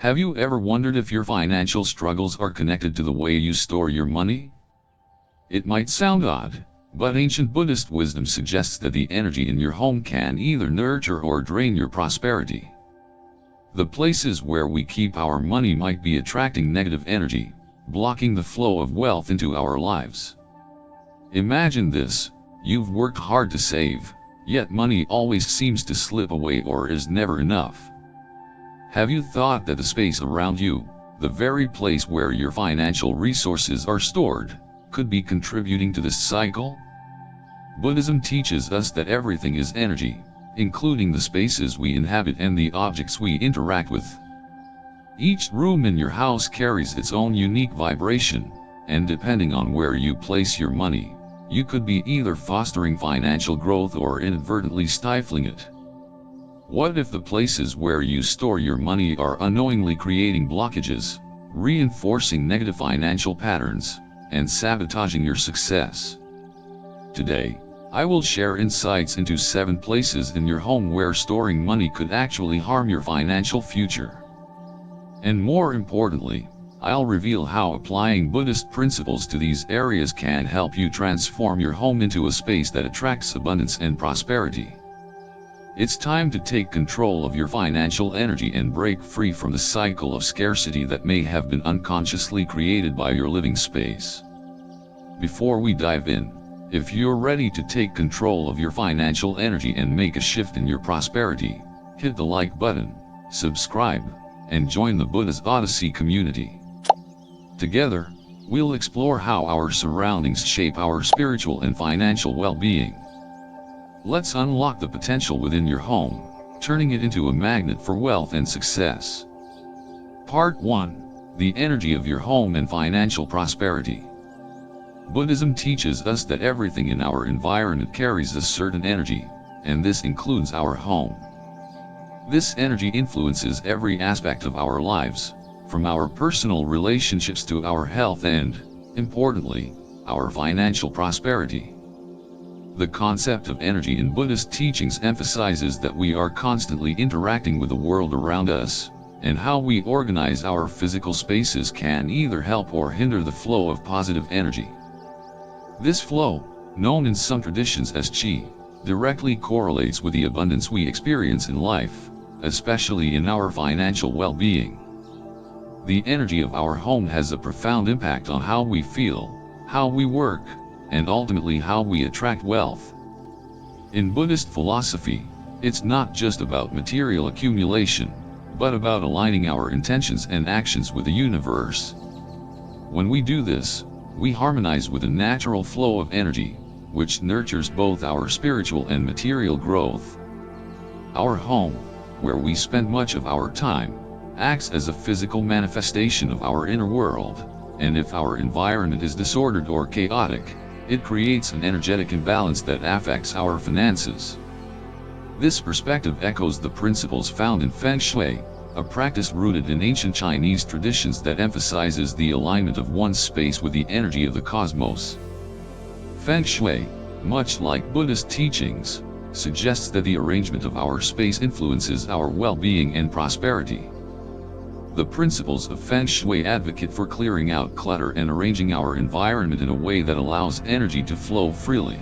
Have you ever wondered if your financial struggles are connected to the way you store your money? It might sound odd, but ancient Buddhist wisdom suggests that the energy in your home can either nurture or drain your prosperity. The places where we keep our money might be attracting negative energy, blocking the flow of wealth into our lives. Imagine this: you've worked hard to save, yet money always seems to slip away or is never enough. Have you thought that the space around you, the very place where your financial resources are stored, could be contributing to this cycle? Buddhism teaches us that everything is energy, including the spaces we inhabit and the objects we interact with. Each room in your house carries its own unique vibration, and depending on where you place your money, you could be either fostering financial growth or inadvertently stifling it. What if the places where you store your money are unknowingly creating blockages, reinforcing negative financial patterns, and sabotaging your success? Today, I will share insights into 7 places in your home where storing money could actually harm your financial future. And more importantly, I'll reveal how applying Buddhist principles to these areas can help you transform your home into a space that attracts abundance and prosperity. It's time to take control of your financial energy and break free from the cycle of scarcity that may have been unconsciously created by your living space. Before we dive in, if you're ready to take control of your financial energy and make a shift in your prosperity, hit the like button, subscribe, and join the Buddhist Odyssey community. Together, we'll explore how our surroundings shape our spiritual and financial well-being. Let's unlock the potential within your home, turning it into a magnet for wealth and success. Part 1: The energy of your home and financial prosperity. Buddhism teaches us that everything in our environment carries a certain energy, and this includes our home. This energy influences every aspect of our lives, from our personal relationships to our health and, importantly, our financial prosperity. The concept of energy in Buddhist teachings emphasizes that we are constantly interacting with the world around us, and how we organize our physical spaces can either help or hinder the flow of positive energy. This flow, known in some traditions as qi, directly correlates with the abundance we experience in life, especially in our financial well-being. The energy of our home has a profound impact on how we feel, how we work, and ultimately how we attract wealth. In Buddhist philosophy, it's not just about material accumulation, but about aligning our intentions and actions with the universe. When we do this, we harmonize with the natural flow of energy, which nurtures both our spiritual and material growth. Our home, where we spend much of our time, acts as a physical manifestation of our inner world, and if our environment is disordered or chaotic, it creates an energetic imbalance that affects our finances. This perspective echoes the principles found in Feng Shui, a practice rooted in ancient Chinese traditions that emphasizes the alignment of one's space with the energy of the cosmos. Feng Shui, much like Buddhist teachings, suggests that the arrangement of our space influences our well-being and prosperity. The principles of Feng Shui advocate for clearing out clutter and arranging our environment in a way that allows energy to flow freely.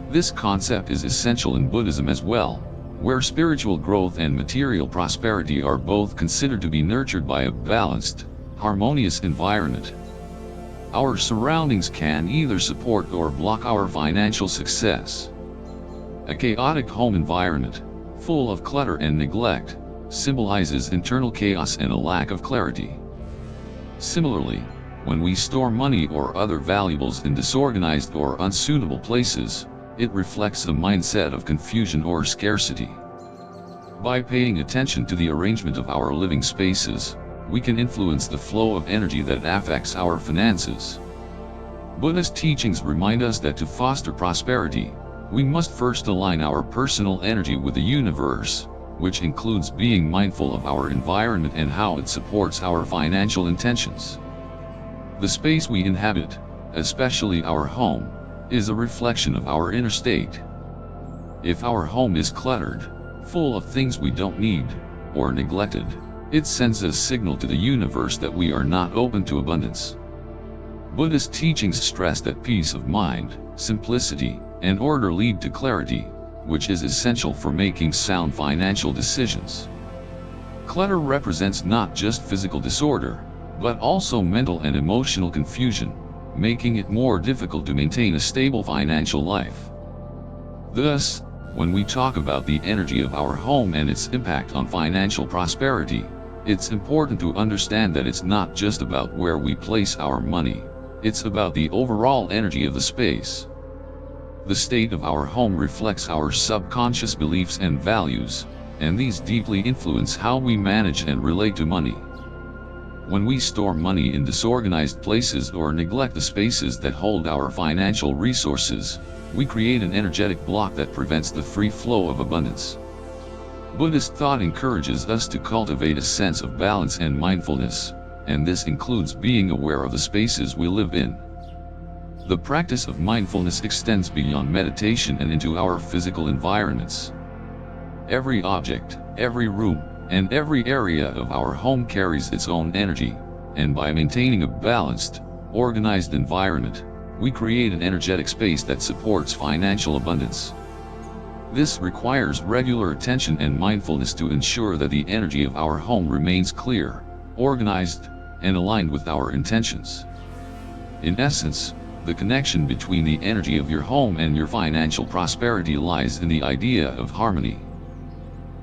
This concept is essential in Buddhism as well, where spiritual growth and material prosperity are both considered to be nurtured by a balanced, harmonious environment. Our surroundings can either support or block our financial success. A chaotic home environment, full of clutter and neglect, symbolizes internal chaos and a lack of clarity. Similarly, when we store money or other valuables in disorganized or unsuitable places, it reflects a mindset of confusion or scarcity. By paying attention to the arrangement of our living spaces, we can influence the flow of energy that affects our finances. Buddhist teachings remind us that to foster prosperity, we must first align our personal energy with the universe, which includes being mindful of our environment and how it supports our financial intentions. The space we inhabit, especially our home, is a reflection of our inner state. If our home is cluttered, full of things we don't need, or neglected, It sends a signal to the universe that we are not open to abundance. Buddhist teachings stress that peace of mind, simplicity, and order lead to clarity, which is essential for making sound financial decisions. Clutter represents not just physical disorder, but also mental and emotional confusion, making it more difficult to maintain a stable financial life. Thus, when we talk about the energy of our home and its impact on financial prosperity, it's important to understand that it's not just about where we place our money, it's about the overall energy of the space. The state of our home reflects our subconscious beliefs and values, and these deeply influence how we manage and relate to money. When we store money in disorganized places or neglect the spaces that hold our financial resources, we create an energetic block that prevents the free flow of abundance. Buddhist thought encourages us to cultivate a sense of balance and mindfulness, and this includes being aware of the spaces we live in. The practice of mindfulness extends beyond meditation and into our physical environments. Every object, every room, and every area of our home carries its own energy, and by maintaining a balanced, organized environment, we create an energetic space that supports financial abundance. This requires regular attention and mindfulness to ensure that the energy of our home remains clear, organized, and aligned with our intentions. In essence, the connection between the energy of your home and your financial prosperity lies in the idea of harmony.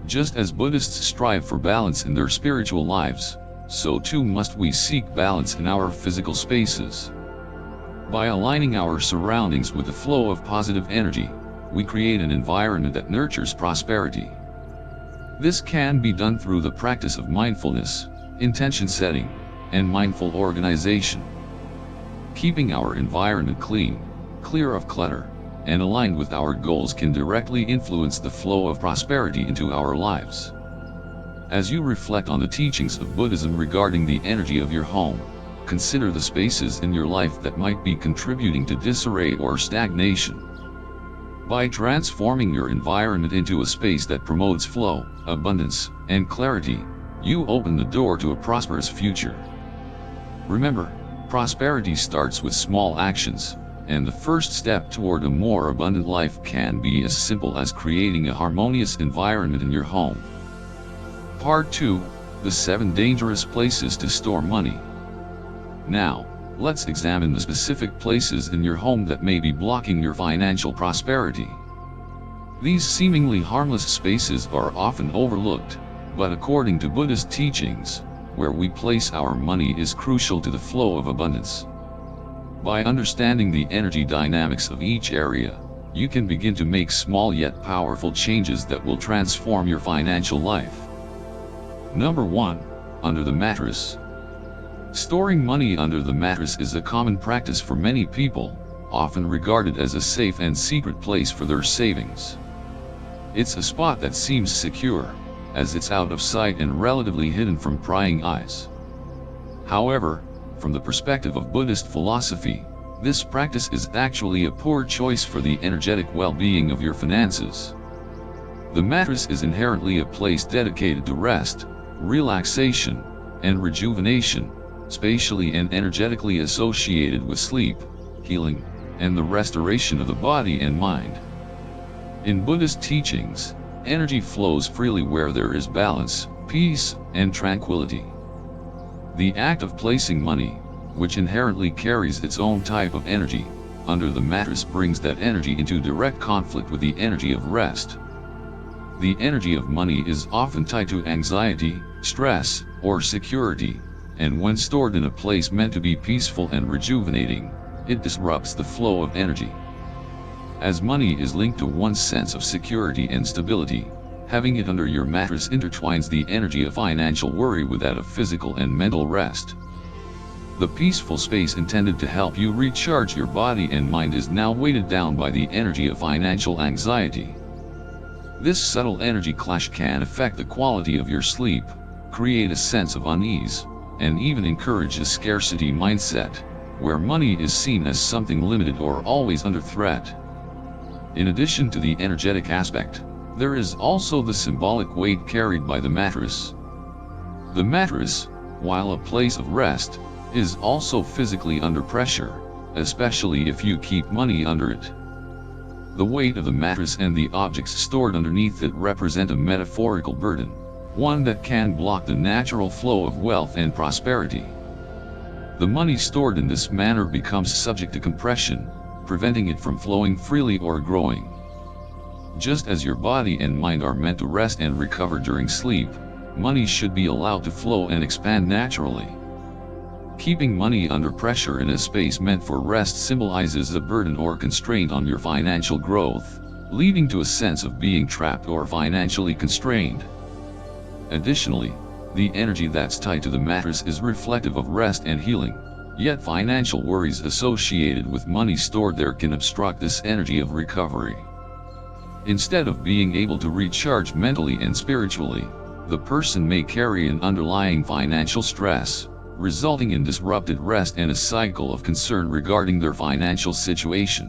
Just as Buddhists strive for balance in their spiritual lives, so too must we seek balance in our physical spaces. By aligning our surroundings with the flow of positive energy, we create an environment that nurtures prosperity. This can be done through the practice of mindfulness, intention setting, and mindful organization. Keeping our environment clean, clear of clutter, and aligned with our goals can directly influence the flow of prosperity into our lives. As you reflect on the teachings of Buddhism regarding the energy of your home, consider the spaces in your life that might be contributing to disarray or stagnation. By transforming your environment into a space that promotes flow, abundance, and clarity, you open the door to a prosperous future. Remember, prosperity starts with small actions, and the first step toward a more abundant life can be as simple as creating a harmonious environment in your home. Part 2: The 7 Dangerous Places to Store Money. Now, let's examine the specific places in your home that may be blocking your financial prosperity. These seemingly harmless spaces are often overlooked, but according to Buddhist teachings, where we place our money is crucial to the flow of abundance. By understanding the energy dynamics of each area, you can begin to make small yet powerful changes that will transform your financial life. Number 1. Under the mattress. Storing money under the mattress is a common practice for many people, often regarded as a safe and secret place for their savings. It's a spot that seems secure, as it's out of sight and relatively hidden from prying eyes. However, from the perspective of Buddhist philosophy, this practice is actually a poor choice for the energetic well-being of your finances. The mattress is inherently a place dedicated to rest, relaxation, and rejuvenation, spatially and energetically associated with sleep, healing, and the restoration of the body and mind. In Buddhist teachings, energy flows freely where there is balance, peace, and tranquility. The act of placing money, which inherently carries its own type of energy, under the mattress brings that energy into direct conflict with the energy of rest. The energy of money is often tied to anxiety, stress, or security, and when stored in a place meant to be peaceful and rejuvenating, it disrupts the flow of energy. As money is linked to one's sense of security and stability, having it under your mattress intertwines the energy of financial worry with that of physical and mental rest. The peaceful space intended to help you recharge your body and mind is now weighted down by the energy of financial anxiety. This subtle energy clash can affect the quality of your sleep, create a sense of unease, and even encourage a scarcity mindset, where money is seen as something limited or always under threat. In addition to the energetic aspect, there is also the symbolic weight carried by the mattress. The mattress, while a place of rest, is also physically under pressure, especially if you keep money under it. The weight of the mattress and the objects stored underneath it represent a metaphorical burden, one that can block the natural flow of wealth and prosperity. The money stored in this manner becomes subject to compression, preventing it from flowing freely or growing. Just as your body and mind are meant to rest and recover during sleep, money should be allowed to flow and expand naturally. Keeping money under pressure in a space meant for rest symbolizes a burden or constraint on your financial growth, leading to a sense of being trapped or financially constrained. Additionally, the energy that's tied to the mattress is reflective of rest and healing, yet financial worries associated with money stored there can obstruct this energy of recovery. Instead of being able to recharge mentally and spiritually, the person may carry an underlying financial stress, resulting in disrupted rest and a cycle of concern regarding their financial situation.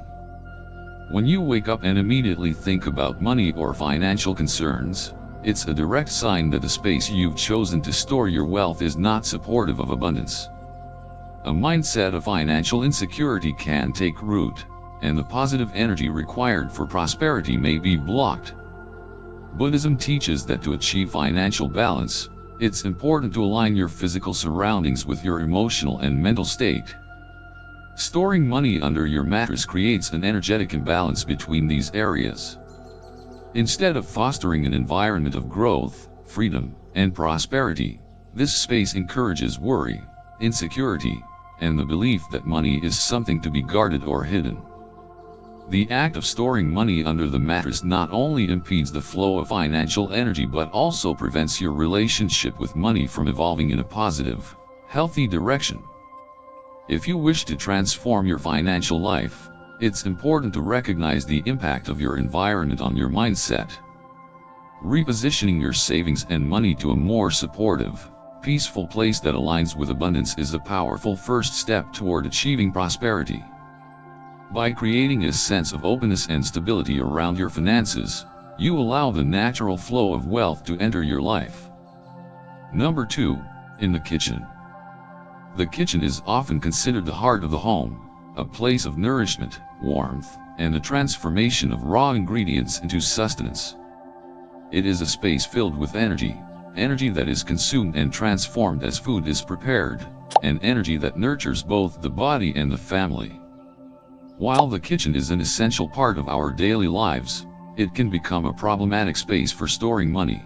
When you wake up and immediately think about money or financial concerns, it's a direct sign that the space you've chosen to store your wealth is not supportive of abundance. A mindset of financial insecurity can take root, and the positive energy required for prosperity may be blocked. Buddhism teaches that to achieve financial balance, it's important to align your physical surroundings with your emotional and mental state. Storing money under your mattress creates an energetic imbalance between these areas. Instead of fostering an environment of growth, freedom, and prosperity, this space encourages worry, insecurity, and the belief that money is something to be guarded or hidden. The act of storing money under the mattress not only impedes the flow of financial energy but also prevents your relationship with money from evolving in a positive, healthy direction. If you wish to transform your financial life, it's important to recognize the impact of your environment on your mindset. Repositioning your savings and money to a more supportive, peaceful place that aligns with abundance is a powerful first step toward achieving prosperity. By creating a sense of openness and stability around your finances, you allow the natural flow of wealth to enter your life. Number 2, in the kitchen. The kitchen is often considered the heart of the home, a place of nourishment, warmth, and the transformation of raw ingredients into sustenance. It is a space filled with energy that is consumed and transformed as food is prepared, and energy that nurtures both the body and the family. While the kitchen is an essential part of our daily lives, it can become a problematic space for storing money.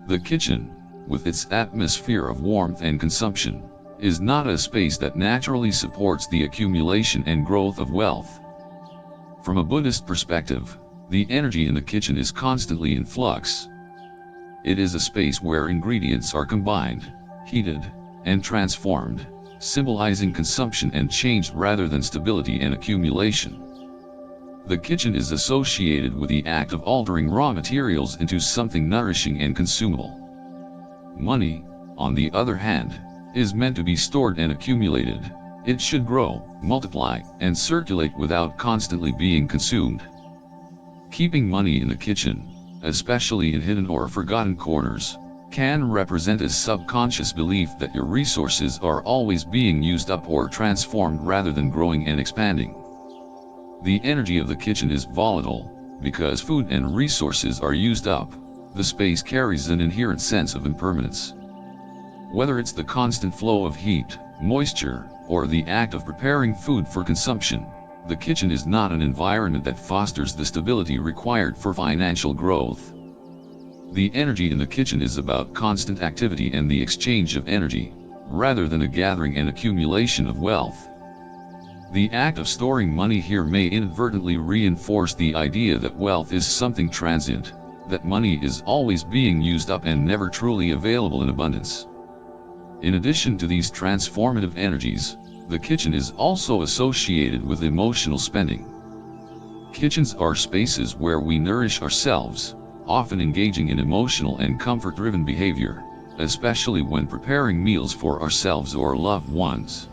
The kitchen, with its atmosphere of warmth and consumption, is not a space that naturally supports the accumulation and growth of wealth. From a Buddhist perspective, the energy in the kitchen is constantly in flux. It is a space where ingredients are combined, heated, and transformed, symbolizing consumption and change rather than stability and accumulation. The kitchen is associated with the act of altering raw materials into something nourishing and consumable. Money, on the other hand, is meant to be stored and accumulated. It should grow, multiply, and circulate without constantly being consumed. Keeping money in the kitchen, especially in hidden or forgotten corners, can represent a subconscious belief that your resources are always being used up or transformed rather than growing and expanding. The energy of the kitchen is volatile, because food and resources are used up. The space carries an inherent sense of impermanence. Whether it's the constant flow of heat, moisture, or the act of preparing food for consumption, the kitchen is not an environment that fosters the stability required for financial growth. The energy in the kitchen is about constant activity and the exchange of energy, rather than a gathering and accumulation of wealth. The act of storing money here may inadvertently reinforce the idea that wealth is something transient, that money is always being used up and never truly available in abundance. In addition to these transformative energies, the kitchen is also associated with emotional spending. Kitchens are spaces where we nourish ourselves, often engaging in emotional and comfort-driven behavior, especially when preparing meals for ourselves or loved ones.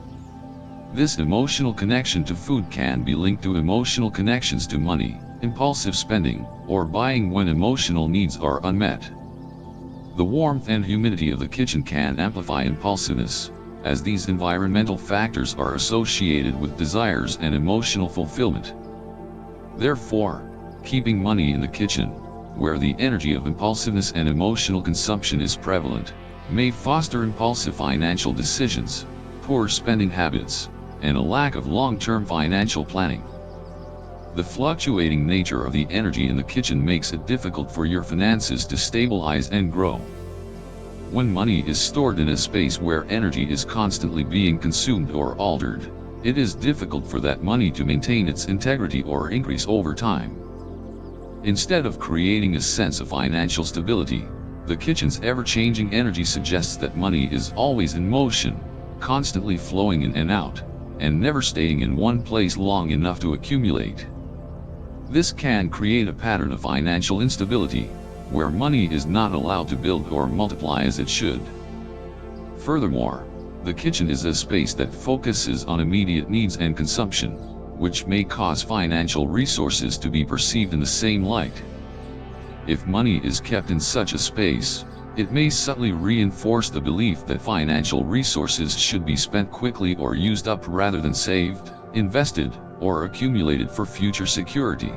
This emotional connection to food can be linked to emotional connections to money, impulsive spending, or buying when emotional needs are unmet. The warmth and humidity of the kitchen can amplify impulsiveness, as these environmental factors are associated with desires and emotional fulfillment. Therefore, keeping money in the kitchen, where the energy of impulsiveness and emotional consumption is prevalent, may foster impulsive financial decisions, poor spending habits, and a lack of long-term financial planning. The fluctuating nature of the energy in the kitchen makes it difficult for your finances to stabilize and grow. When money is stored in a space where energy is constantly being consumed or altered, it is difficult for that money to maintain its integrity or increase over time. Instead of creating a sense of financial stability, the kitchen's ever-changing energy suggests that money is always in motion, constantly flowing in and out, and never staying in one place long enough to accumulate. This can create a pattern of financial instability, where money is not allowed to build or multiply as it should. Furthermore, the kitchen is a space that focuses on immediate needs and consumption, which may cause financial resources to be perceived in the same light. If money is kept in such a space, it may subtly reinforce the belief that financial resources should be spent quickly or used up rather than saved, invested, or accumulated for future security.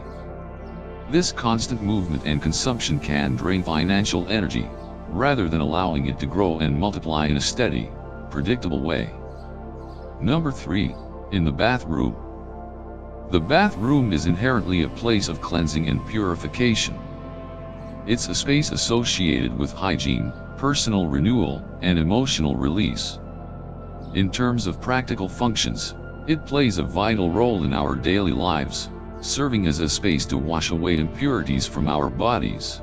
This constant movement and consumption can drain financial energy, rather than allowing it to grow and multiply in a steady, predictable way. Number 3. In the bathroom. The bathroom is inherently a place of cleansing and purification. It's a space associated with hygiene, personal renewal, and emotional release. In terms of practical functions, it plays a vital role in our daily lives, serving as a space to wash away impurities from our bodies.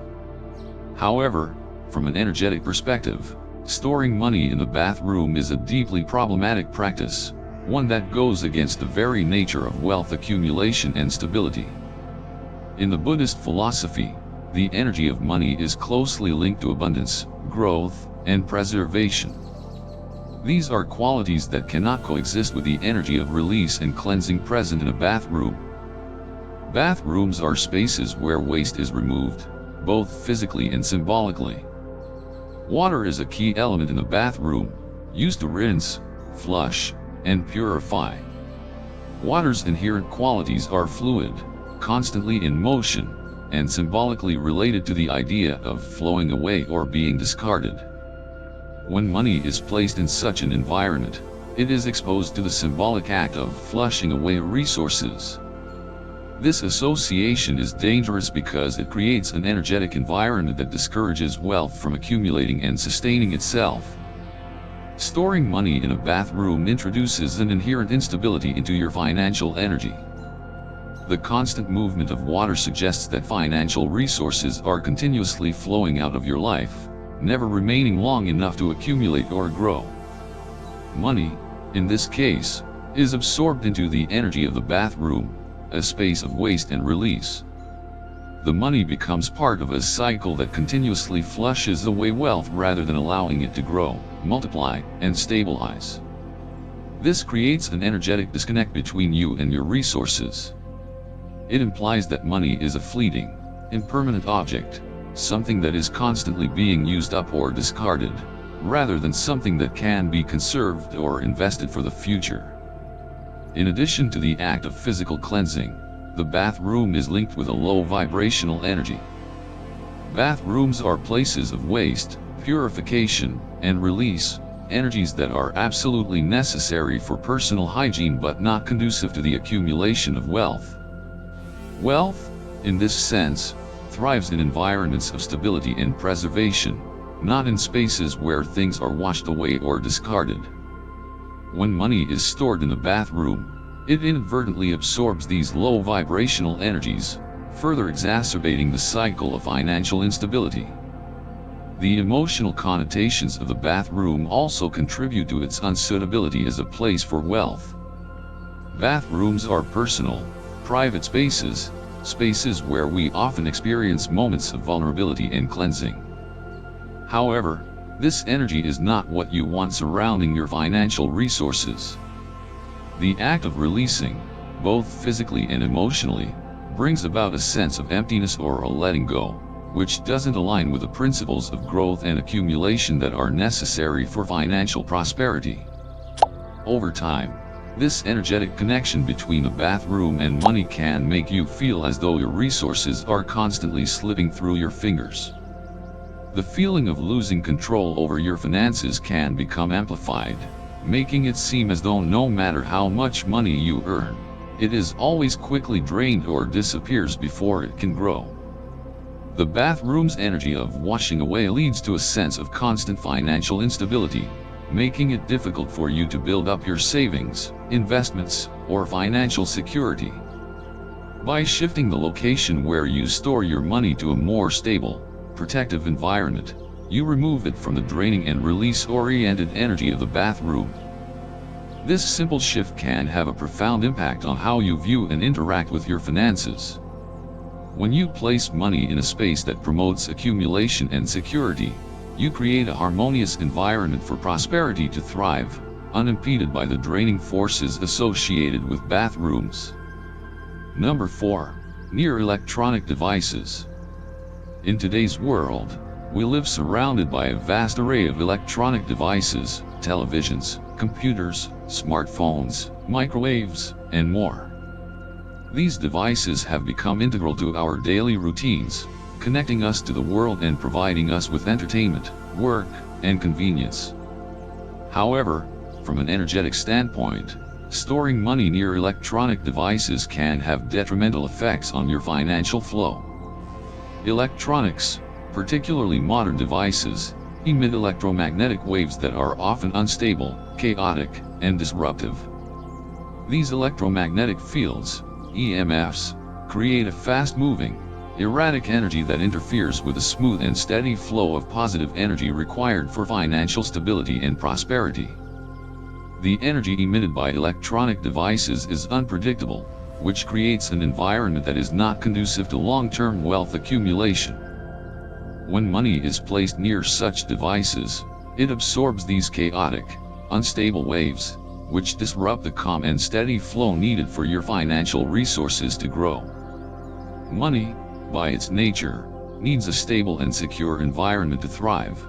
However, from an energetic perspective, storing money in the bathroom is a deeply problematic practice, one that goes against the very nature of wealth accumulation and stability. In the Buddhist philosophy, the energy of money is closely linked to abundance, growth, and preservation. These are qualities that cannot coexist with the energy of release and cleansing present in a bathroom. Bathrooms are spaces where waste is removed, both physically and symbolically. Water is a key element in the bathroom, used to rinse, flush, and purify. Water's inherent qualities are fluid, constantly in motion, and symbolically related to the idea of flowing away or being discarded. When money is placed in such an environment, it is exposed to the symbolic act of flushing away resources. This association is dangerous because it creates an energetic environment that discourages wealth from accumulating and sustaining itself. Storing money in a bathroom introduces an inherent instability into your financial energy. The constant movement of water suggests that financial resources are continuously flowing out of your life, never remaining long enough to accumulate or grow. Money, in this case, is absorbed into the energy of the bathroom, a space of waste and release. The money becomes part of a cycle that continuously flushes away wealth rather than allowing it to grow, multiply, and stabilize. This creates an energetic disconnect between you and your resources. It implies that money is a fleeting, impermanent object, something that is constantly being used up or discarded, rather than something that can be conserved or invested for the future. In addition to the act of physical cleansing, the bathroom is linked with a low vibrational energy. Bathrooms are places of waste, purification, and release, energies that are absolutely necessary for personal hygiene but not conducive to the accumulation of wealth. Wealth, in this sense, thrives in environments of stability and preservation, not in spaces where things are washed away or discarded. When money is stored in the bathroom, it inadvertently absorbs these low vibrational energies, further exacerbating the cycle of financial instability. The emotional connotations of the bathroom also contribute to its unsuitability as a place for wealth. Bathrooms are personal, private spaces, spaces where we often experience moments of vulnerability and cleansing. However, this energy is not what you want surrounding your financial resources. The act of releasing, both physically and emotionally, brings about a sense of emptiness or a letting go, which doesn't align with the principles of growth and accumulation that are necessary for financial prosperity. Over time, this energetic connection between a bathroom and money can make you feel as though your resources are constantly slipping through your fingers. The feeling of losing control over your finances can become amplified, making it seem as though no matter how much money you earn, it is always quickly drained or disappears before it can grow. The bathroom's energy of washing away leads to a sense of constant financial instability, making it difficult for you to build up your savings, investments, or financial security. By shifting the location where you store your money to a more stable, protective environment, you remove it from the draining and release-oriented energy of the bathroom. This simple shift can have a profound impact on how you view and interact with your finances. When you place money in a space that promotes accumulation and security, you create a harmonious environment for prosperity to thrive, unimpeded by the draining forces associated with bathrooms. Number 4. Near electronic devices. In today's world, we live surrounded by a vast array of electronic devices, televisions, computers, smartphones, microwaves, and more. These devices have become integral to our daily routines, connecting us to the world and providing us with entertainment, work, and convenience. However, from an energetic standpoint, storing money near electronic devices can have detrimental effects on your financial flow. Electronics, particularly modern devices, emit electromagnetic waves that are often unstable, chaotic, and disruptive. These electromagnetic fields, EMFs, create a fast-moving, erratic energy that interferes with the smooth and steady flow of positive energy required for financial stability and prosperity. The energy emitted by electronic devices is unpredictable, which creates an environment that is not conducive to long-term wealth accumulation. When money is placed near such devices, it absorbs these chaotic, unstable waves, which disrupt the calm and steady flow needed for your financial resources to grow. Money, by its nature, needs a stable and secure environment to thrive.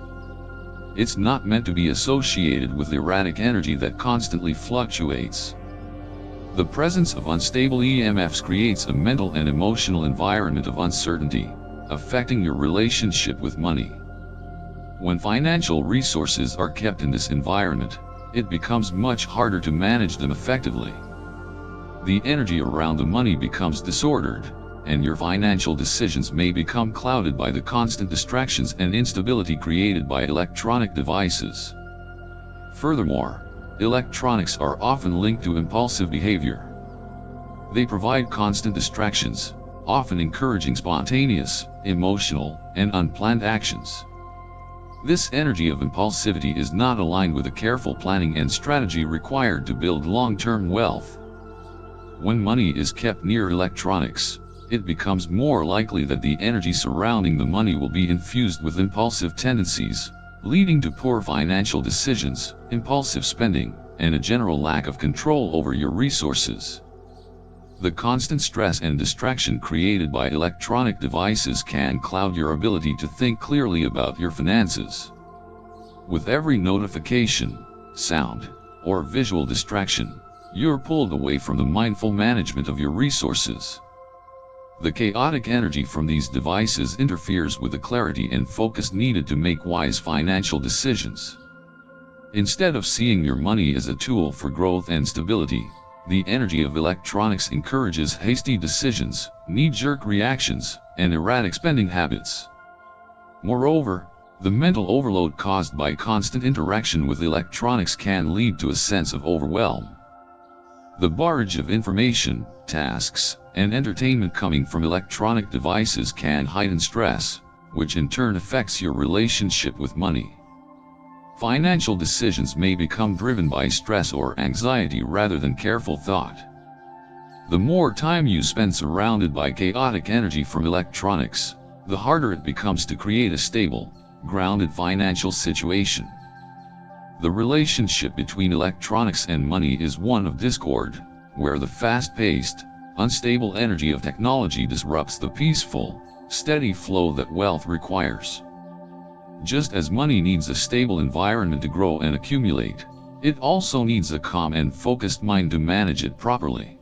It's not meant to be associated with erratic energy that constantly fluctuates. The presence of unstable EMFs creates a mental and emotional environment of uncertainty, affecting your relationship with money. When financial resources are kept in this environment, it becomes much harder to manage them effectively. The energy around the money becomes disordered, and your financial decisions may become clouded by the constant distractions and instability created by electronic devices. Furthermore, electronics are often linked to impulsive behavior. They provide constant distractions, often encouraging spontaneous, emotional, and unplanned actions. This energy of impulsivity is not aligned with the careful planning and strategy required to build long-term wealth. When money is kept near electronics, it becomes more likely that the energy surrounding the money will be infused with impulsive tendencies, leading to poor financial decisions, impulsive spending, and a general lack of control over your resources. The constant stress and distraction created by electronic devices can cloud your ability to think clearly about your finances. With every notification, sound, or visual distraction, you're pulled away from the mindful management of your resources. The chaotic energy from these devices interferes with the clarity and focus needed to make wise financial decisions. Instead of seeing your money as a tool for growth and stability, the energy of electronics encourages hasty decisions, knee-jerk reactions, and erratic spending habits. Moreover, the mental overload caused by constant interaction with electronics can lead to a sense of overwhelm. The barrage of information, tasks, and entertainment coming from electronic devices can heighten stress, which in turn affects your relationship with money. Financial decisions may become driven by stress or anxiety rather than careful thought. The more time you spend surrounded by chaotic energy from electronics, the harder it becomes to create a stable, grounded financial situation. The relationship between electronics and money is one of discord, where the fast-paced, unstable energy of technology disrupts the peaceful, steady flow that wealth requires. Just as money needs a stable environment to grow and accumulate, it also needs a calm and focused mind to manage it properly.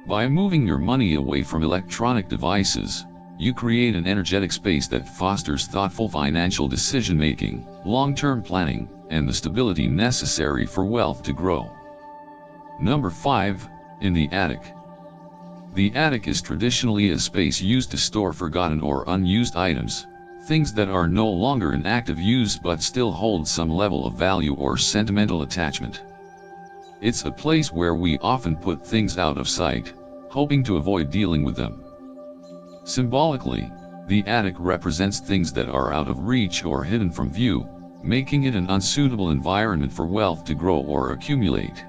By moving your money away from electronic devices, you create an energetic space that fosters thoughtful financial decision-making, long-term planning, and the stability necessary for wealth to grow. Number 5. In the attic. The attic is traditionally a space used to store forgotten or unused items, things that are no longer in active use but still hold some level of value or sentimental attachment. It's a place where we often put things out of sight, hoping to avoid dealing with them. Symbolically, the attic represents things that are out of reach or hidden from view, making it an unsuitable environment for wealth to grow or accumulate.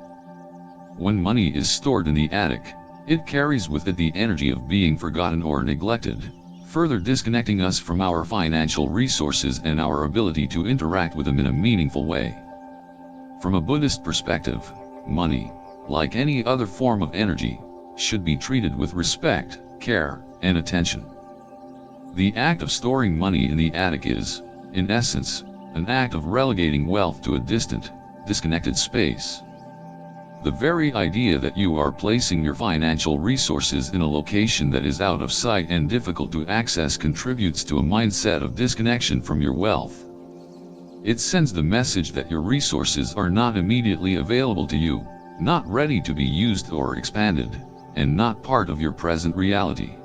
When money is stored in the attic, it carries with it the energy of being forgotten or neglected, further disconnecting us from our financial resources and our ability to interact with them in a meaningful way. From a Buddhist perspective, money, like any other form of energy, should be treated with respect, care, and attention. The act of storing money in the attic is, in essence, an act of relegating wealth to a distant, disconnected space. The very idea that you are placing your financial resources in a location that is out of sight and difficult to access contributes to a mindset of disconnection from your wealth. It sends the message that your resources are not immediately available to you, not ready to be used or expanded, and not part of your present reality.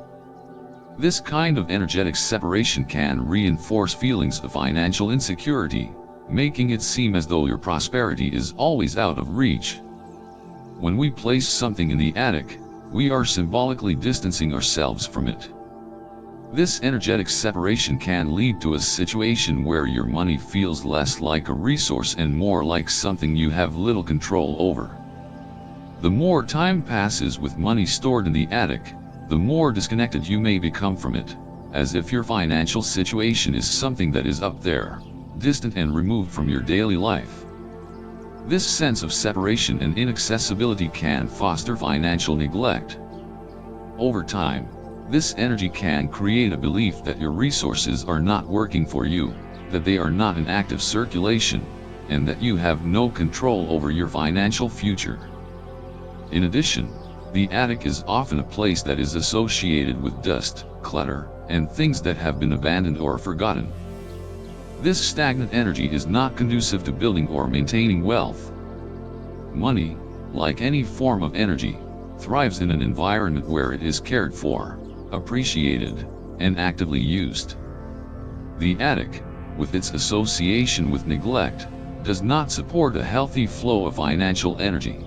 This kind of energetic separation can reinforce feelings of financial insecurity, making it seem as though your prosperity is always out of reach. When we place something in the attic, we are symbolically distancing ourselves from it. This energetic separation can lead to a situation where your money feels less like a resource and more like something you have little control over. The more time passes with money stored in the attic, the more disconnected you may become from it, as if your financial situation is something that is up there, distant and removed from your daily life. This sense of separation and inaccessibility can foster financial neglect. Over time, this energy can create a belief that your resources are not working for you, that they are not in active circulation, and that you have no control over your financial future. In addition, the attic is often a place that is associated with dust, clutter, and things that have been abandoned or forgotten. This stagnant energy is not conducive to building or maintaining wealth. Money, like any form of energy, thrives in an environment where it is cared for, appreciated, and actively used. The attic, with its association with neglect, does not support a healthy flow of financial energy.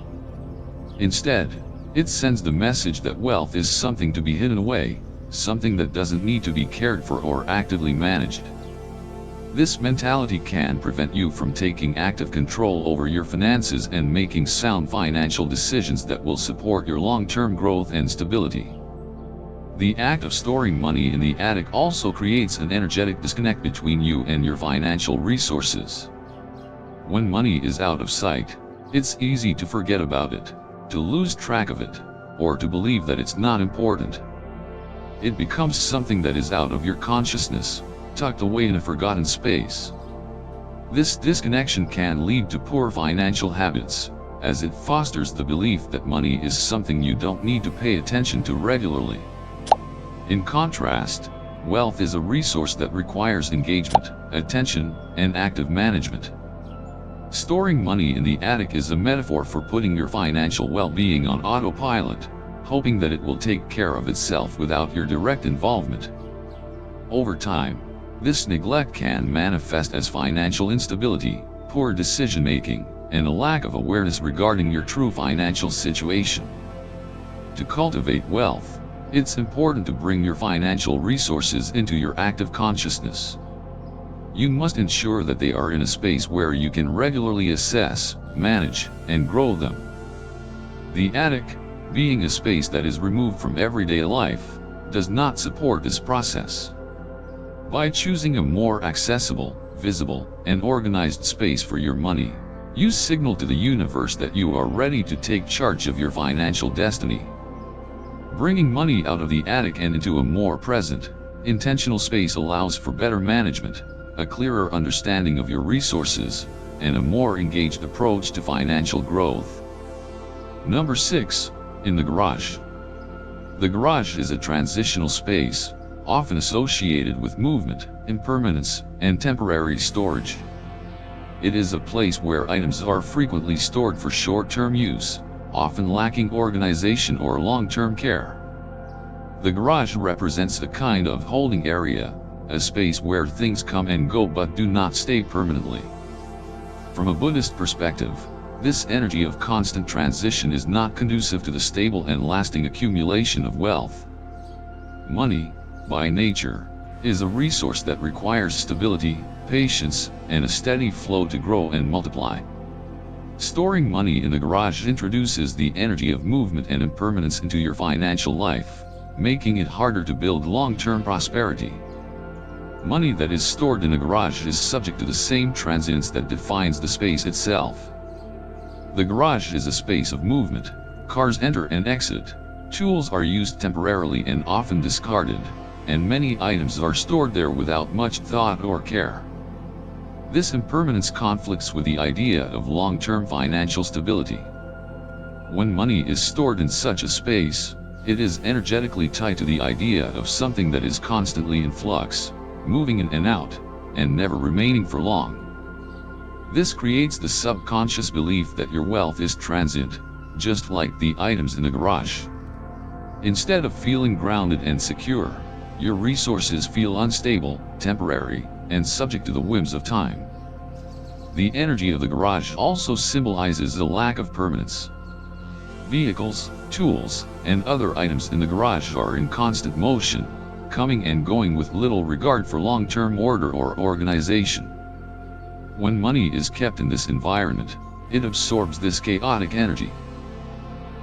Instead, it sends the message that wealth is something to be hidden away, something that doesn't need to be cared for or actively managed. This mentality can prevent you from taking active control over your finances and making sound financial decisions that will support your long-term growth and stability. The act of storing money in the attic also creates an energetic disconnect between you and your financial resources. When money is out of sight, it's easy to forget about it, to lose track of it, or to believe that it's not important. It becomes something that is out of your consciousness, tucked away in a forgotten space. This disconnection can lead to poor financial habits, as it fosters the belief that money is something you don't need to pay attention to regularly. In contrast, wealth is a resource that requires engagement, attention, and active management. Storing money in the attic is a metaphor for putting your financial well-being on autopilot, hoping that it will take care of itself without your direct involvement. Over time, this neglect can manifest as financial instability, poor decision-making, and a lack of awareness regarding your true financial situation. To cultivate wealth, it's important to bring your financial resources into your active consciousness. You must ensure that they are in a space where you can regularly assess, manage, and grow them. The attic, being a space that is removed from everyday life, does not support this process. By choosing a more accessible, visible, and organized space for your money, you signal to the universe that you are ready to take charge of your financial destiny. Bringing money out of the attic and into a more present, Intentional space allows for better management, a clearer understanding of your resources, and a more engaged approach to financial growth. Number 6. In the garage. The garage is a transitional space, often associated with movement, impermanence, and temporary storage. It is a place where items are frequently stored for short-term use, often lacking organization or long-term care. The garage represents a kind of holding area, a space where things come and go but do not stay permanently. From a Buddhist perspective, this energy of constant transition is not conducive to the stable and lasting accumulation of wealth. Money, by nature, is a resource that requires stability, patience, and a steady flow to grow and multiply. Storing money in the garage introduces the energy of movement and impermanence into your financial life, making it harder to build long-term prosperity. Money that is stored in a garage is subject to the same transience that defines the space itself. The garage is a space of movement. Cars enter and exit, tools are used temporarily and often discarded, and many items are stored there without much thought or care. This impermanence conflicts with the idea of long-term financial stability. When money is stored in such a space, it is energetically tied to the idea of something that is constantly in flux, moving in and out, and never remaining for long. This creates the subconscious belief that your wealth is transient, just like the items in the garage. Instead of feeling grounded and secure, your resources feel unstable, temporary, and subject to the whims of time. The energy of the garage also symbolizes a lack of permanence. Vehicles, tools, and other items in the garage are in constant motion, coming and going with little regard for long-term order or organization. When money is kept in this environment, it absorbs this chaotic energy.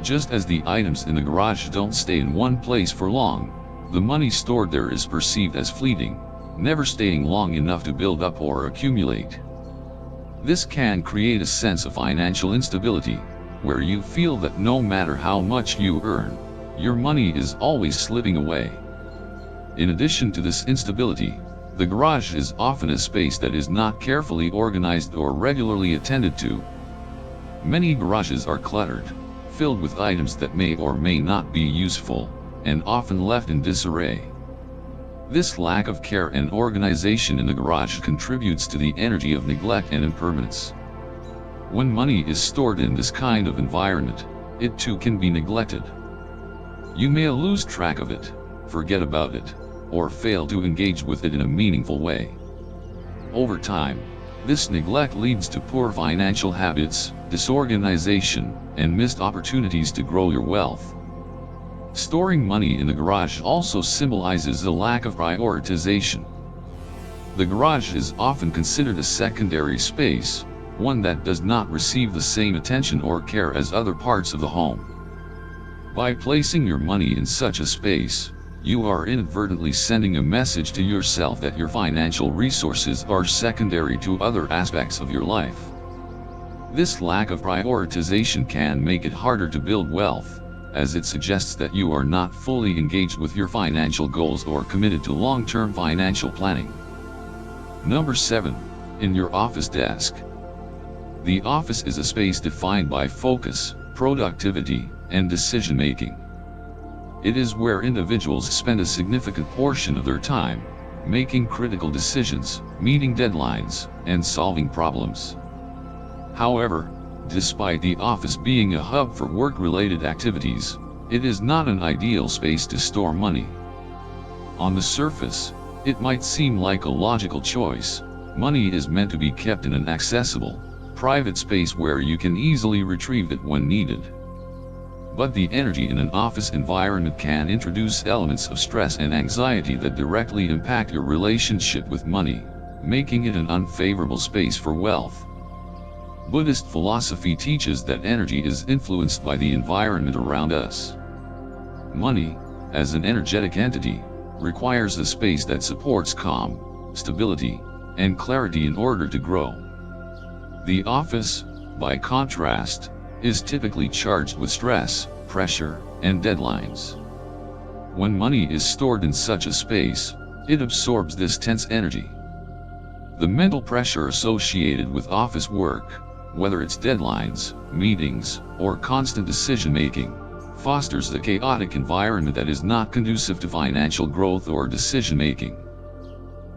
Just as the items in the garage don't stay in one place for long, the money stored there is perceived as fleeting, never staying long enough to build up or accumulate. This can create a sense of financial instability, where you feel that no matter how much you earn, your money is always slipping away. In addition to this instability, the garage is often a space that is not carefully organized or regularly attended to. Many garages are cluttered, filled with items that may or may not be useful, and often left in disarray. This lack of care and organization in the garage contributes to the energy of neglect and impermanence. When money is stored in this kind of environment, it too can be neglected. You may lose track of it, forget about it, or fail to engage with it in a meaningful way. Over time, this neglect leads to poor financial habits, disorganization, and missed opportunities to grow your wealth. Storing money in the garage also symbolizes a lack of prioritization. The garage is often considered a secondary space, one that does not receive the same attention or care as other parts of the home. By placing your money in such a space, you are inadvertently sending a message to yourself that your financial resources are secondary to other aspects of your life. This lack of prioritization can make it harder to build wealth, as it suggests that you are not fully engaged with your financial goals or committed to long-term financial planning. Number 7. In your office desk. The office is a space defined by focus, productivity, and decision-making. It is where individuals spend a significant portion of their time, making critical decisions, meeting deadlines, and solving problems. However, despite the office being a hub for work-related activities, it is not an ideal space to store money. On the surface, it might seem like a logical choice. Money is meant to be kept in an accessible, private space where you can easily retrieve it when needed. But the energy in an office environment can introduce elements of stress and anxiety that directly impact your relationship with money, making it an unfavorable space for wealth. Buddhist philosophy teaches that energy is influenced by the environment around us. Money, as an energetic entity, requires a space that supports calm, stability, and clarity in order to grow. The office, by contrast, is typically charged with stress, pressure, and deadlines. When money is stored in such a space, It absorbs this tense energy. The mental pressure associated with office work, whether it's deadlines, meetings, or constant decision-making, fosters a chaotic environment that is not conducive to financial growth or decision-making.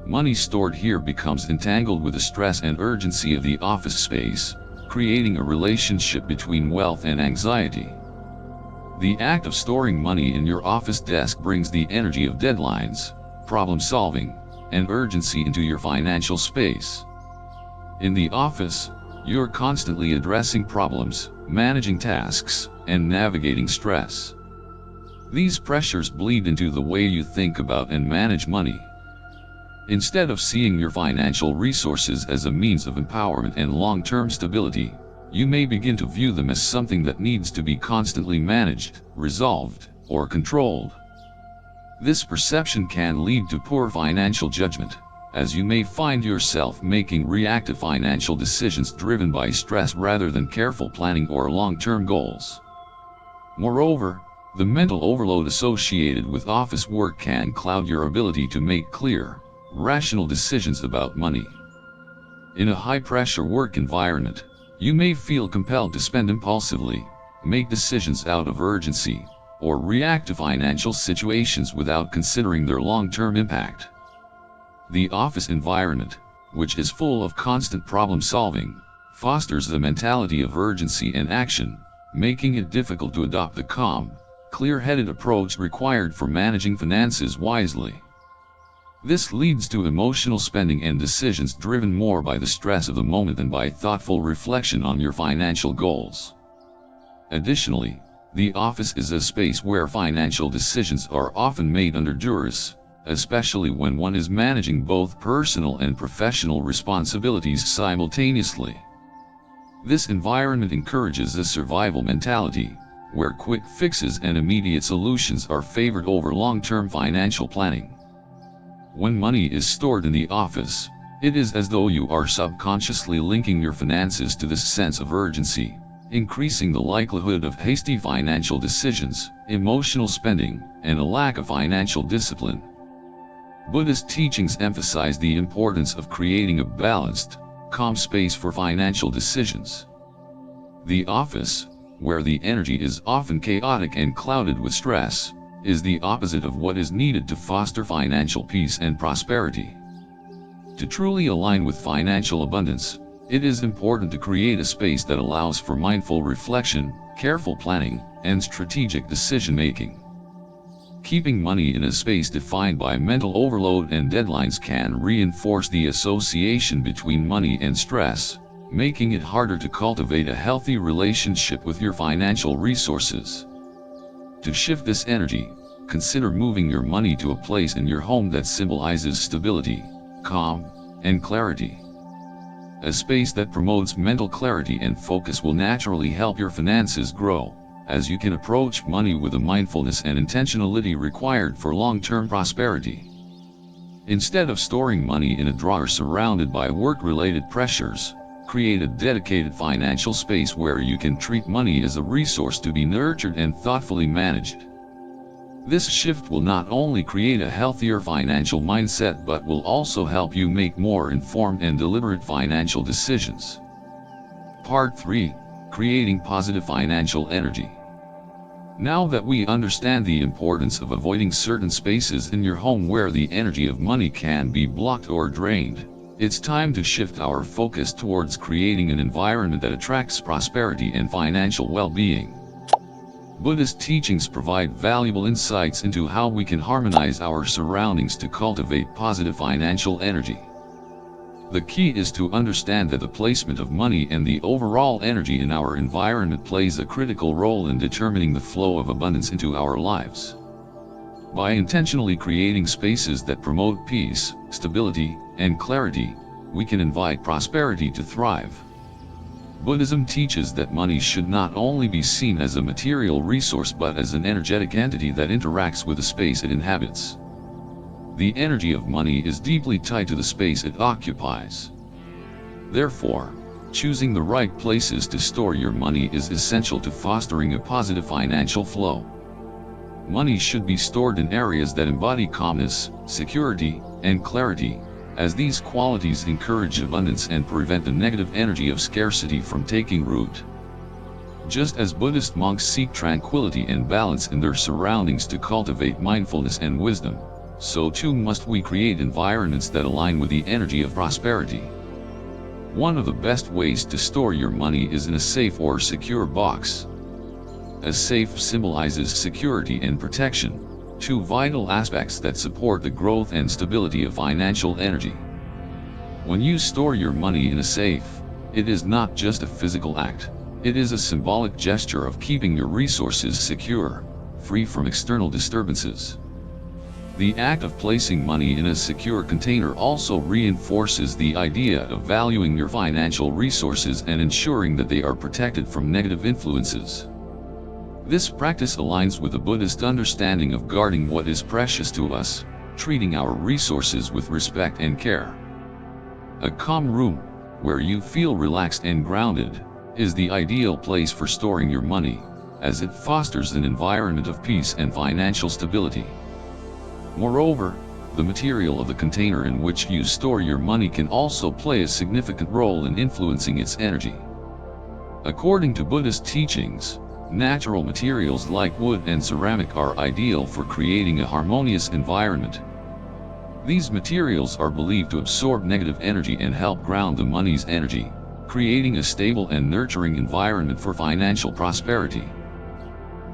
Money stored here becomes entangled with the stress and urgency of the office space, creating a relationship between wealth and anxiety. The act of storing money in your office desk brings the energy of deadlines, problem-solving, and urgency into your financial space. In the office, you're constantly addressing problems, managing tasks, and navigating stress. These pressures bleed into the way you think about and manage money. Instead of seeing your financial resources as a means of empowerment and long-term stability, you may begin to view them as something that needs to be constantly managed, resolved, or controlled. This perception can lead to poor financial judgment, as you may find yourself making reactive financial decisions driven by stress rather than careful planning or long-term goals. Moreover, the mental overload associated with office work can cloud your ability to make clear, rational decisions about money. In a high-pressure work environment, you may feel compelled to spend impulsively, make decisions out of urgency, or react to financial situations without considering their long-term impact. The office environment, which is full of constant problem-solving, fosters the mentality of urgency and action, making it difficult to adopt the calm, clear-headed approach required for managing finances wisely. This leads to emotional spending and decisions driven more by the stress of the moment than by thoughtful reflection on your financial goals. Additionally, the office is a space where financial decisions are often made under duress, especially when one is managing both personal and professional responsibilities simultaneously. This environment encourages a survival mentality, where quick fixes and immediate solutions are favored over long-term financial planning. When money is stored in the office, it is as though you are subconsciously linking your finances to this sense of urgency, increasing the likelihood of hasty financial decisions, emotional spending, and a lack of financial discipline. Buddhist teachings emphasize the importance of creating a balanced, calm space for financial decisions. The office, where the energy is often chaotic and clouded with stress, is the opposite of what is needed to foster financial peace and prosperity. To truly align with financial abundance, it is important to create a space that allows for mindful reflection, careful planning, and strategic decision-making. Keeping money in a space defined by mental overload and deadlines can reinforce the association between money and stress, making it harder to cultivate a healthy relationship with your financial resources. To shift this energy, consider moving your money to a place in your home that symbolizes stability, calm, and clarity. A space that promotes mental clarity and focus will naturally help your finances grow, as you can approach money with the mindfulness and intentionality required for long-term prosperity. Instead of storing money in a drawer surrounded by work-related pressures, create a dedicated financial space where you can treat money as a resource to be nurtured and thoughtfully managed. This shift will not only create a healthier financial mindset but will also help you make more informed and deliberate financial decisions. Part 3. Creating positive financial energy. Now that we understand the importance of avoiding certain spaces in your home where the energy of money can be blocked or drained, it's time to shift our focus towards creating an environment that attracts prosperity and financial well-being. Buddhist teachings provide valuable insights into how we can harmonize our surroundings to cultivate positive financial energy. The key is to understand that the placement of money and the overall energy in our environment plays a critical role in determining the flow of abundance into our lives. By intentionally creating spaces that promote peace, stability, and clarity, we can invite prosperity to thrive. Buddhism teaches that money should not only be seen as a material resource but as an energetic entity that interacts with the space it inhabits. The energy of money is deeply tied to the space it occupies. Therefore, choosing the right places to store your money is essential to fostering a positive financial flow. Money should be stored in areas that embody calmness, security, and clarity, as these qualities encourage abundance and prevent the negative energy of scarcity from taking root. Just as Buddhist monks seek tranquility and balance in their surroundings to cultivate mindfulness and wisdom, so too must we create environments that align with the energy of prosperity. One of the best ways to store your money is in a safe or secure box. A safe symbolizes security and protection, two vital aspects that support the growth and stability of financial energy. When you store your money in a safe, it is not just a physical act, it is a symbolic gesture of keeping your resources secure, free from external disturbances. The act of placing money in a secure container also reinforces the idea of valuing your financial resources and ensuring that they are protected from negative influences. This practice aligns with the Buddhist understanding of guarding what is precious to us, treating our resources with respect and care. A calm room, where you feel relaxed and grounded, is the ideal place for storing your money, as it fosters an environment of peace and financial stability. Moreover, the material of the container in which you store your money can also play a significant role in influencing its energy. According to Buddhist teachings, natural materials like wood and ceramic are ideal for creating a harmonious environment. These materials are believed to absorb negative energy and help ground the money's energy, creating a stable and nurturing environment for financial prosperity.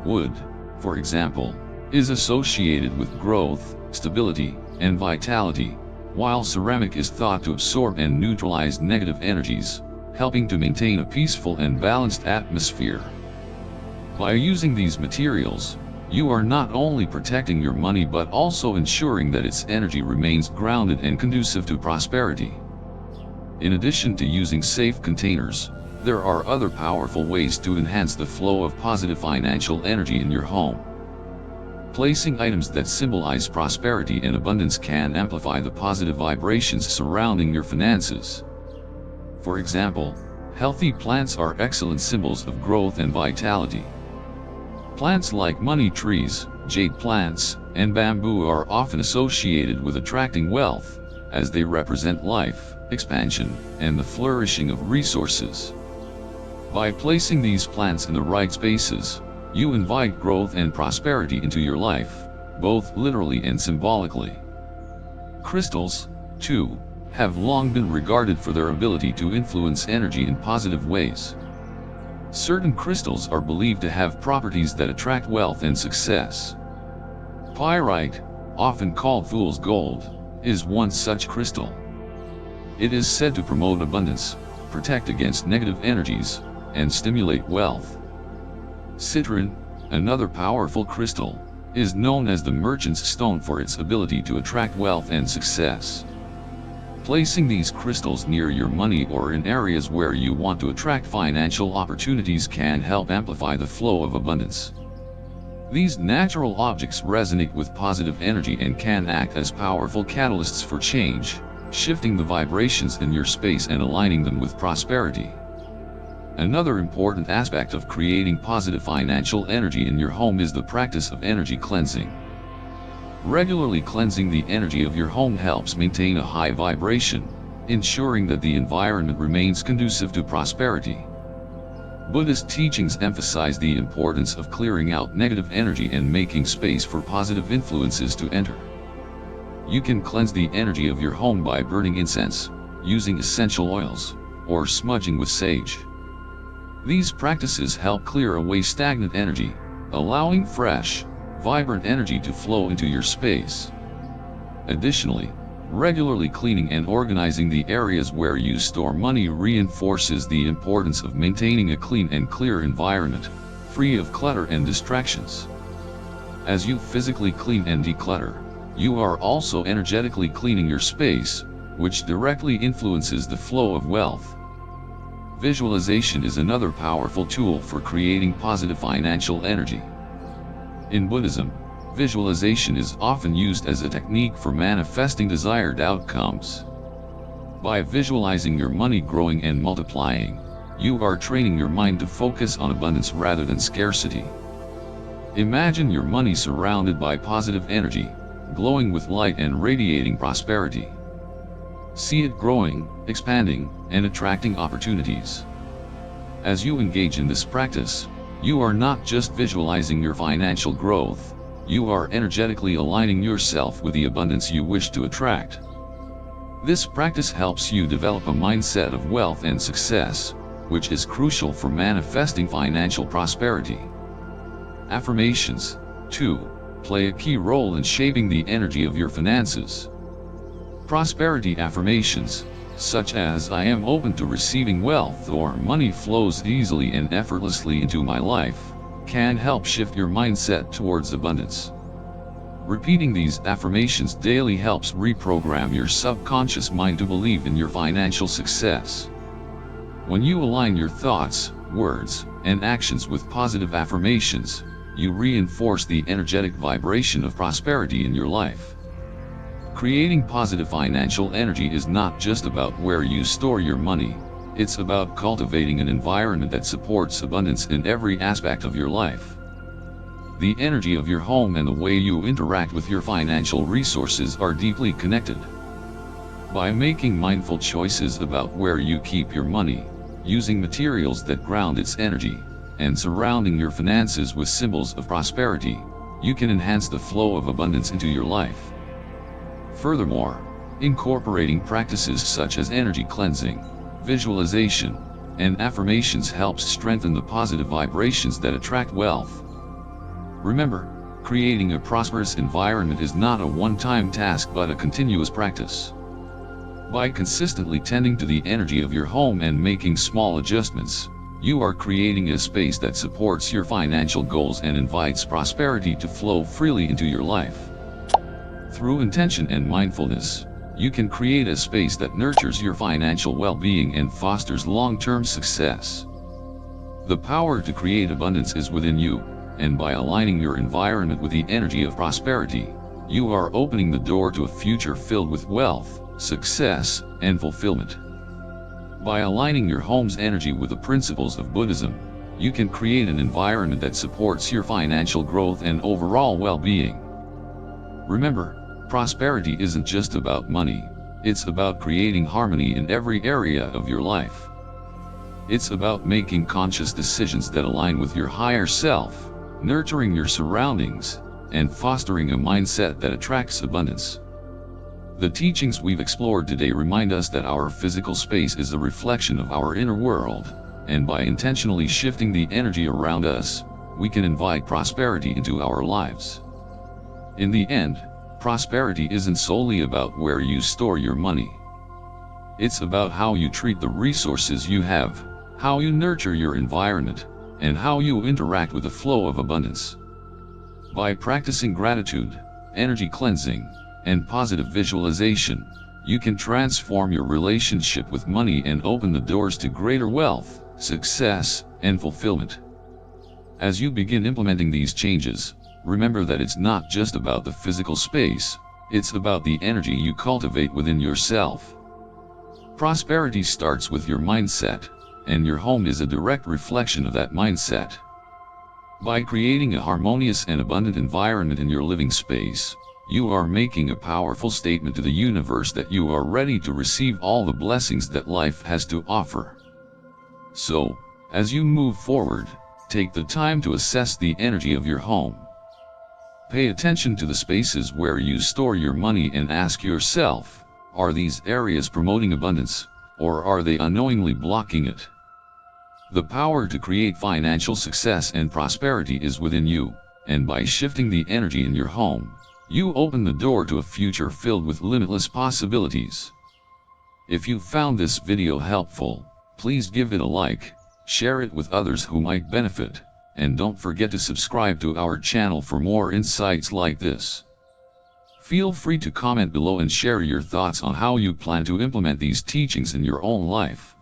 Wood, for example, is associated with growth, stability, and vitality, while ceramic is thought to absorb and neutralize negative energies, helping to maintain a peaceful and balanced atmosphere. By using these materials, you are not only protecting your money but also ensuring that its energy remains grounded and conducive to prosperity. In addition to using safe containers, there are other powerful ways to enhance the flow of positive financial energy in your home. Placing items that symbolize prosperity and abundance can amplify the positive vibrations surrounding your finances. For example, healthy plants are excellent symbols of growth and vitality. Plants like money trees, jade plants, and bamboo are often associated with attracting wealth, as they represent life, expansion, and the flourishing of resources. By placing these plants in the right spaces, you invite growth and prosperity into your life, both literally and symbolically. Crystals, too, have long been regarded for their ability to influence energy in positive ways. Certain crystals are believed to have properties that attract wealth and success. Pyrite, often called fool's gold, is one such crystal. It is said to promote abundance, protect against negative energies, and stimulate wealth. Citrine, another powerful crystal, is known as the merchant's stone for its ability to attract wealth and success. Placing these crystals near your money or in areas where you want to attract financial opportunities can help amplify the flow of abundance. These natural objects resonate with positive energy and can act as powerful catalysts for change, shifting the vibrations in your space and aligning them with prosperity. Another important aspect of creating positive financial energy in your home is the practice of energy cleansing. Regularly cleansing the energy of your home helps maintain a high vibration, ensuring that the environment remains conducive to prosperity. Buddhist teachings emphasize the importance of clearing out negative energy and making space for positive influences to enter. You can cleanse the energy of your home by burning incense, using essential oils, or smudging with sage. These practices help clear away stagnant energy, allowing fresh, vibrant energy to flow into your space. Additionally, regularly cleaning and organizing the areas where you store money reinforces the importance of maintaining a clean and clear environment, free of clutter and distractions. As you physically clean and declutter, you are also energetically cleaning your space, which directly influences the flow of wealth. Visualization is another powerful tool for creating positive financial energy. In Buddhism, visualization is often used as a technique for manifesting desired outcomes. By visualizing your money growing and multiplying, you are training your mind to focus on abundance rather than scarcity. Imagine your money surrounded by positive energy, glowing with light and radiating prosperity. See it growing, expanding, and attracting opportunities. As you engage in this practice, you are not just visualizing your financial growth, you are energetically aligning yourself with the abundance you wish to attract. This practice helps you develop a mindset of wealth and success, which is crucial for manifesting financial prosperity. Affirmations, too, play a key role in shaping the energy of your finances. Prosperity affirmations, such as "I am open to receiving wealth" or "money flows easily and effortlessly into my life," can help shift your mindset towards abundance. Repeating these affirmations daily helps reprogram your subconscious mind to believe in your financial success. When you align your thoughts, words, and actions with positive affirmations, you reinforce the energetic vibration of prosperity in your life. Creating positive financial energy is not just about where you store your money, it's about cultivating an environment that supports abundance in every aspect of your life. The energy of your home and the way you interact with your financial resources are deeply connected. By making mindful choices about where you keep your money, using materials that ground its energy, and surrounding your finances with symbols of prosperity, you can enhance the flow of abundance into your life. Furthermore, incorporating practices such as energy cleansing, visualization, and affirmations helps strengthen the positive vibrations that attract wealth. Remember, creating a prosperous environment is not a one-time task but a continuous practice. By consistently tending to the energy of your home and making small adjustments, you are creating a space that supports your financial goals and invites prosperity to flow freely into your life. Through intention and mindfulness, you can create a space that nurtures your financial well-being and fosters long-term success. The power to create abundance is within you, and by aligning your environment with the energy of prosperity, you are opening the door to a future filled with wealth, success, and fulfillment. By aligning your home's energy with the principles of Buddhism, you can create an environment that supports your financial growth and overall well-being. Remember, prosperity isn't just about money, it's about creating harmony in every area of your life. It's about making conscious decisions that align with your higher self, nurturing your surroundings, and fostering a mindset that attracts abundance. The teachings we've explored today remind us that our physical space is a reflection of our inner world, and by intentionally shifting the energy around us, we can invite prosperity into our lives. In the end, prosperity isn't solely about where you store your money. It's about how you treat the resources you have, how you nurture your environment, and how you interact with the flow of abundance. By practicing gratitude, energy cleansing, and positive visualization, you can transform your relationship with money and open the doors to greater wealth, success, and fulfillment. As you begin implementing these changes, remember that it's not just about the physical space, it's about the energy you cultivate within yourself. Prosperity starts with your mindset, and your home is a direct reflection of that mindset. By creating a harmonious and abundant environment in your living space, you are making a powerful statement to the universe that you are ready to receive all the blessings that life has to offer. So, as you move forward, take the time to assess the energy of your home. Pay attention to the spaces where you store your money and ask yourself, are these areas promoting abundance, or are they unknowingly blocking it? The power to create financial success and prosperity is within you, and by shifting the energy in your home, you open the door to a future filled with limitless possibilities. If you found this video helpful, please give it a like, share it with others who might benefit, and don't forget to subscribe to our channel for more insights like this. Feel free to comment below and share your thoughts on how you plan to implement these teachings in your own life.